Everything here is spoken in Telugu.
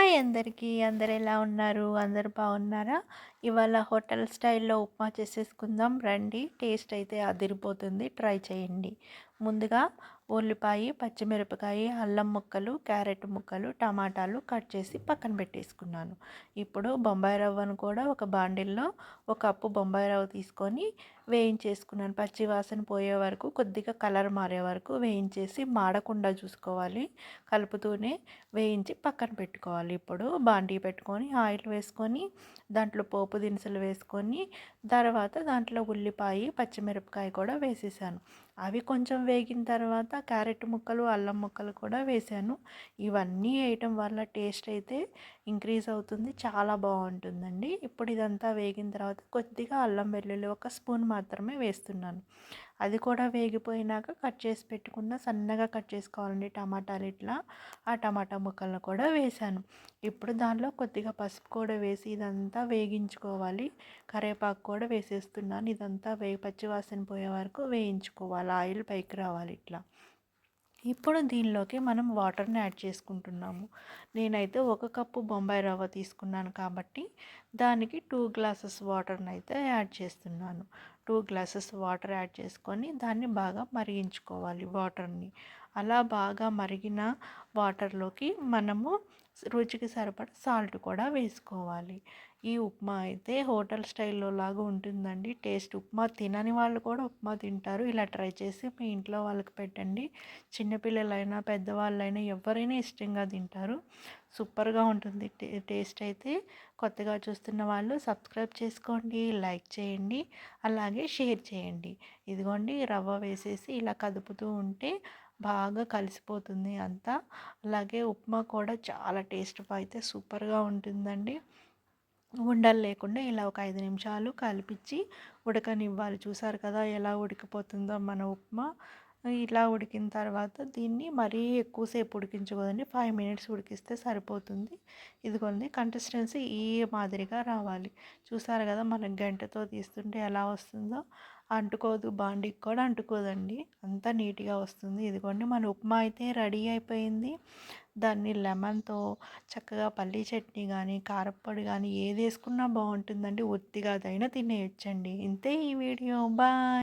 హాయ్ అందరికీ. అందరూ ఎలా ఉన్నారు? అందరూ బాగున్నారా? ఇవాళ హోటల్ స్టైల్‌లో ఉప్మా చేసేసుకుందాం రండి. టేస్ట్ అయితే అదిరిపోతుంది. ట్రై చేయండి. ముందుగా ఉల్లిపాయ, పచ్చిమిరపకాయ, అల్లం ముక్కలు, క్యారెట్ ముక్కలు, టమాటాలు కట్ చేసి పక్కన పెట్టేసుకున్నాను. ఇప్పుడు బొంబాయి రవ్వను కూడా ఒక బాండిల్లో ఒక కప్పు బొంబాయి రవ్వ తీసుకొని వేయించేసుకున్నాను. పచ్చి వాసన పోయే వరకు కొద్దిగా కలర్ మారే వరకు వేయించేసి మాడకుండా చూసుకోవాలి. కలుపుతూనే వేయించి పక్కన పెట్టుకోవాలి. ఇప్పుడు బాండీ పెట్టుకొని ఆయిల్ వేసుకొని దాంట్లో పోపు దినుసులు వేసుకొని తర్వాత దాంట్లో ఉల్లిపాయ, పచ్చిమిరపకాయ కూడా వేసేసాను. అవి కొంచెం వేగిన తర్వాత క్యారెట్ ముక్కలు, అల్లం ముక్కలు కూడా వేసాను. ఇవన్నీ వేయటం వల్ల టేస్ట్ అయితే ఇంక్రీజ్ అవుతుంది. చాలా బాగుంటుందండి. ఇప్పుడు ఇదంతా వేగిన తర్వాత కొద్దిగా అల్లం వెల్లుల్లి ఒక స్పూన్ మాత్రమే వేస్తున్నాను. అది కూడా వేగిపోయినాక కట్ చేసి పెట్టుకున్న సన్నగా కట్ చేసుకోవాలండి టమాటాలు ఇట్లా. ఆ టమాటా ముక్కలను కూడా వేసాను. ఇప్పుడు దానిలో కొద్దిగా పసుపు కూడా వేసి ఇదంతా వేగించుకోవాలి. కరివేపాకు కూడా వేసేస్తున్నాను. ఇదంతా పచ్చి వాసన పోయే వరకు వేయించుకోవాలి. ఆయిల్ పైకి రావాలి ఇట్లా. ఇప్పుడు దీనిలోకి మనం వాటర్ని యాడ్ చేసుకుంటున్నాము. నేనైతే ఒక కప్పు బొంబాయి రవ్వ తీసుకున్నాను కాబట్టి దానికి 2 గ్లాసెస్ వాటర్ని అయితే యాడ్ చేస్తున్నాను. 2 గ్లాసెస్ వాటర్ యాడ్ చేసుకొని దాన్ని బాగా మరిగించుకోవాలి వాటర్ని. అలా బాగా మరిగిన వాటర్లోకి మనము రుచికి సరిపడ సాల్ట్ కూడా వేసుకోవాలి. ఈ ఉప్మా అయితే హోటల్ స్టైల్లో లాగా ఉంటుందండి. టేస్ట్ ఉప్మా తినని వాళ్ళు కూడా ఉప్మా తింటారు. ఇలా ట్రై చేసి మీ ఇంట్లో వాళ్ళకి పెట్టండి. చిన్నపిల్లలైనా పెద్దవాళ్ళైనా ఎవరైనా ఇష్టంగా తింటారు. సూపర్గా ఉంటుంది టేస్ట్ అయితే. కొత్తగా చూస్తున్న వాళ్ళు సబ్స్క్రైబ్ చేసుకోండి, లైక్ చేయండి, అలాగే షేర్ చేయండి. ఇదిగోండి రవ్వ వేసేసి ఇలా కదుపుతూ ఉంటే బాగా కలిసిపోతుంది అంతా. అలాగే ఉప్మా కూడా చాలా టేస్ట్ అయితే సూపర్గా ఉంటుందండి. ఉండలు లేకుండా ఇలా ఒక 5 నిమిషాలు కలిపించి ఉడకనివ్వాలి. చూసారు కదా ఎలా ఉడికిపోతుందో మన ఉప్మా. ఇలా ఉడికిన తర్వాత దీన్ని మరీ ఎక్కువసేపు ఉడికించకూడదండి. 5 మినిట్స్ ఉడికిస్తే సరిపోతుంది. ఇదిగోండి కన్సిస్టెన్సీ ఈ మాదిరిగా రావాలి. చూసారు కదా మనం గంటెతో తీస్తుంటే ఎలా వస్తుందో. అంటుకోదు, బాండీకి కూడా అంటుకోదండి. అంతా నీట్గా వస్తుంది. ఇదిగోండి మన ఉప్మా అయితే రెడీ అయిపోయింది. దాన్ని లెమన్తో చక్కగా పల్లీ చట్నీ కానీ కారప్పొడి కానీ ఏది వేసుకున్నా బాగుంటుందండి. ఒత్తిగా అదైనా తినేయొచ్చండి. ఇంతే ఈ వీడియో. బాయ్.